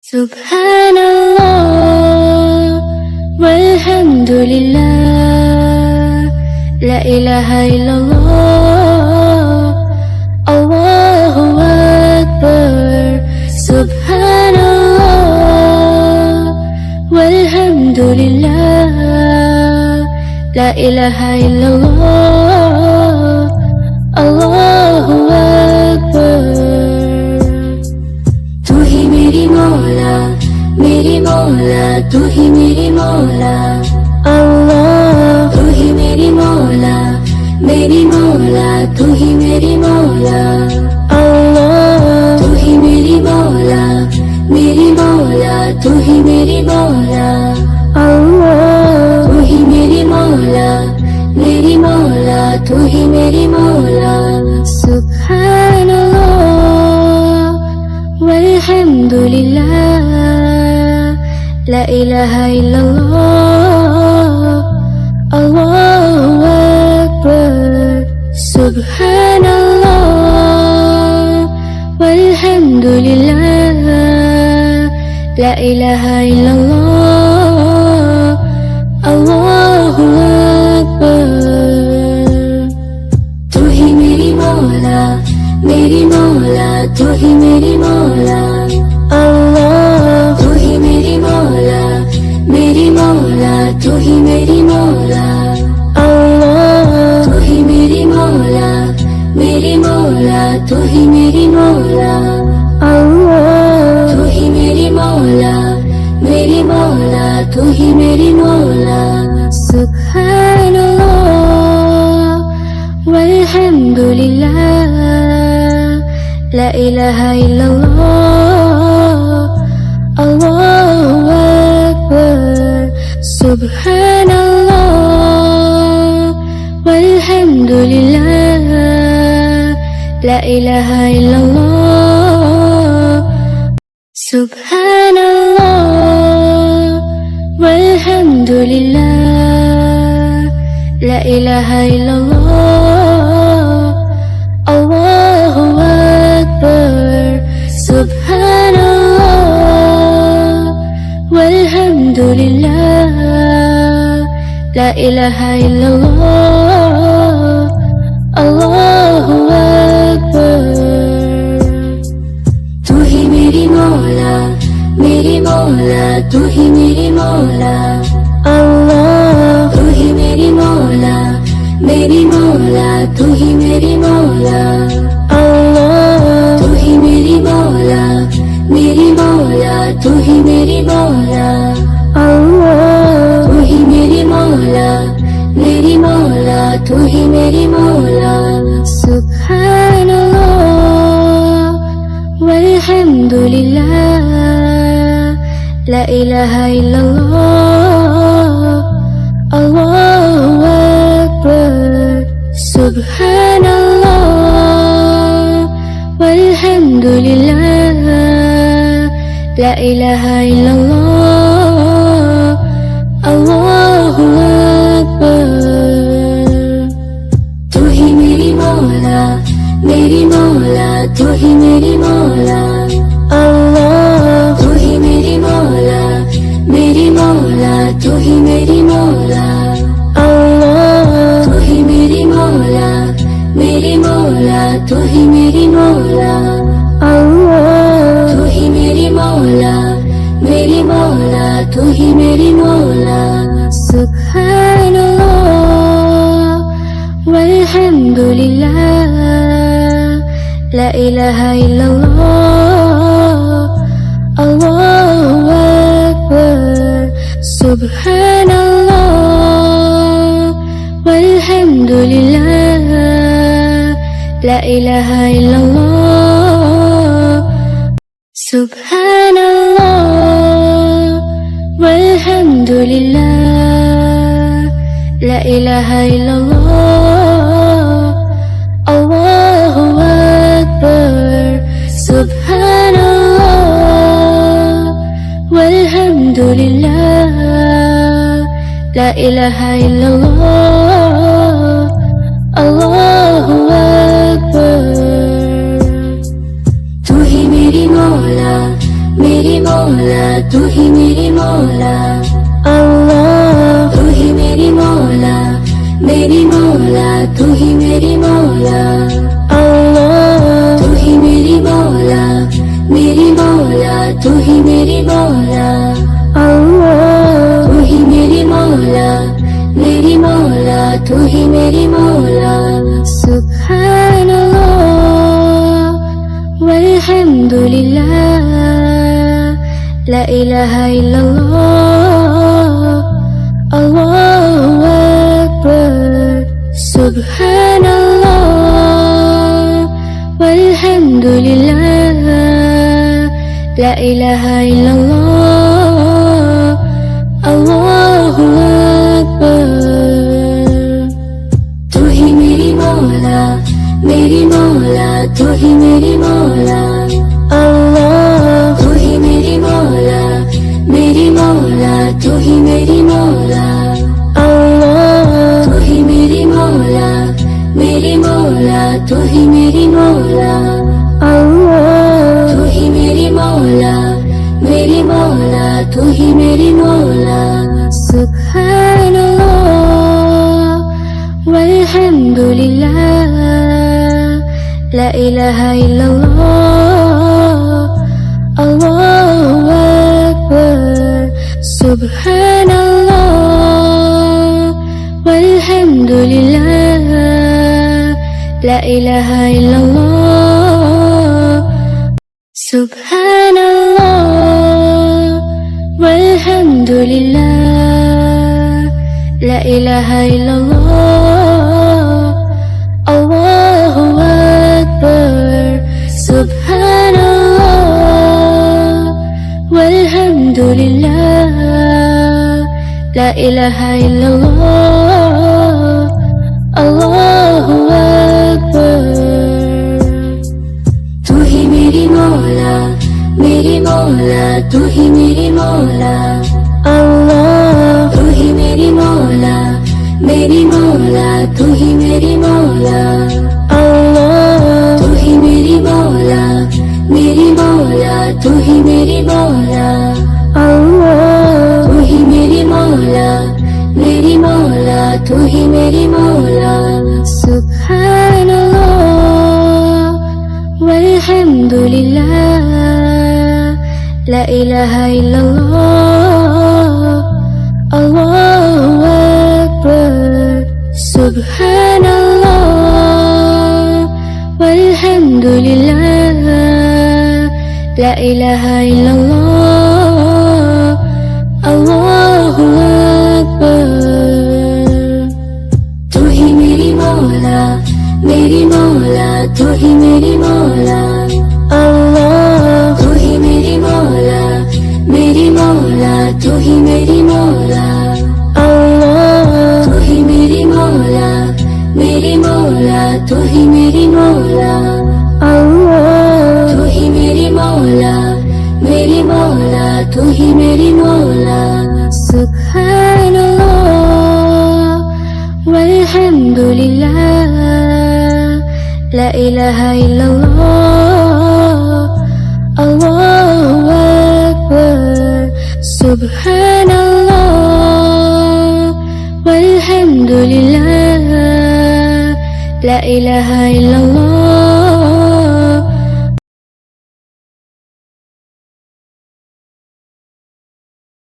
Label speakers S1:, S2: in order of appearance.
S1: Subhanallah walhamdulillah, la ilaha illallah, Allahu Akbar. Subhanallah walhamdulillah, la ilaha illallah, Allahu Akbar. तू ही मेरी मौला, मेरी मौला, तू ही मेरी मौला अल्लाह। तू ही मेरी मौला, मेरी मौला, तू ही मेरी मौला अल्लाह। तू ही मेरी मौला, मेरी मौला, तू ही मेरी मौला अल्लाह। तू ही मेरी मौला, मेरी मौला, तू ही मेरी मौला। सुब्हानल्लाह walhamdulillah, la ilaha illallah, Allahu Akbar. Subhanallah walhamdulillah, la ilaha illallah, Allahu Akbar. तू ही मेरी मौला, मेरी मौला, तू ही मेरी मौला अल्लाह। तू ही मेरी मौला, मेरी मौला, तू ही मेरी मौला अल्लाह। तू ही मेरी मौला, मेरी मौला, तू ही मेरी मौला अल्लाह। तू ही मेरी मौला, मेरी मौला, तू ही मेरी मौला। सुब्हानल्लाह walhamdulillah, la ilaha illallah, Allahu Akbar. Subhanallah walhamdulillah, la ilaha illallah. Subhanallah walhamdulillah, la ilaha illallah, Allahu Akbar. Subhanallah walhamdulillah, la ilaha illallah, Allahu Akbar. तू ही मेरी मौला, मेरी मौला, तू ही मेरी मौला अल्लाह। तू ही मेरी मौला, मेरी मौला, तू ही मेरी मौला अल्लाह। तू ही मेरी मौला, मेरी मौला, तू ही मेरी मौला अल्लाह। तू ही मेरी मौला, मेरी मौला, तू ही मेरी मौला। सुब्हानल्लाह walhamdulillah, la ilaha illallah, Allahu Akbar. Subhanallah walhamdulillah, la ilaha illallah, Allahu Akbar. तू ही मेरी मौला, मेरी मौला, तू ही मेरी मौला अल्लाह। तू ही मेरी मौला, मेरी मौला, तू ही मेरी मौला अल्लाह। तू ही मेरी मौला, मेरी मौला, तू ही मेरी मौला अल्लाह। तू ही मेरी मौला, मेरी मौला, तू ही मेरी मौला। सुब्हानल्लाह walhamdulillah, la ilaha illallah, Allahu Akbar. Subhanallah walhamdulillah, la ilaha illallah. Subhanallah walhamdulillah, la ilaha illallah, Allahu Akbar. Subhanallah walhamdulillah, la ilaha illallah, Allahu Akbar. तू ही मेरी मौला, मेरी मौला तू ही मेरी मौला अल्लाह तू ही मेरी मौला तू ही मेरी मौला अल्लाह तू ही मेरी मौला तू ही मेरी मौला अल्लाह तू ही मेरी मौला तू ही मेरी मौला सुब्हानल्लाह वल्हम्दुलिल्लाह ला इलाहा इल्लल्लाह अल्लाहु अकबर सुब्हानल्लाह वल्हम्दुलिल्लाह ला इलाहा इल्लल्लाह अल्लाहु अकबर तू ही मेरी मौला तू ही मेरी मौला अल्लाह तू ही मेरी मौला तू ही मेरी मौला अल्लाह तू ही मेरी मौला तू ही मेरी मौला अल्लाह तू ही मेरी मौला तू ही मेरी मौला सुब्हानल्लाह वल्हम्दुलिल्लाह ला इलाहा इल्लल्लाह अल्लाहु अकबर सुब्हानल्लाह वल्हम्दुलिल्लाह ला इलाहा इल्लल्लाह सुब्हानल्लाह वल्हम्दुलिल्लाह ला इलाहा इल्लल्लाह अल्लाहु अकबर सुब्हानल्लाह वल्हम्दुलिल्लाह ला इलाहा इल्लल्लाह अल्लाहु अकबर तू ही मेरी मौला तू ही मेरी मौला अल्लाह तू ही मेरी मौला तू ही मेरी मौला अल्लाह तू ही मेरी मौला तू ही मेरी मौला अल्लाह तू ही मेरी मौला तू ही मेरी मौला सुब्हानल्लाह वल्हम्दुलिल्लाह ला इलाहा इल्लल्लाह अल्लाहु अकबर सुब्हानल्लाह वल्हम्दुलिल्लाह ला इलाहा इल्लल्लाह अल्लाहु अकबर तू ही मेरी मौला तू ही मेरी मौला अल्लाह तू ही मेरी मौला तू ही मेरी मौला अल्लाह तू ही मेरी मौला तू ही मेरी मौला अल्लाह तू ही मेरी मौला तू ही मेरी मौला सुब्हानल्लाह वल्हम्दुलिल्लाह ला इलाहा इल्लल्लाह अल्लाहु अकबर सुब्हानल्लाह वल्हम्दुलिल्लाह ला इलाहा इल्लल्लाह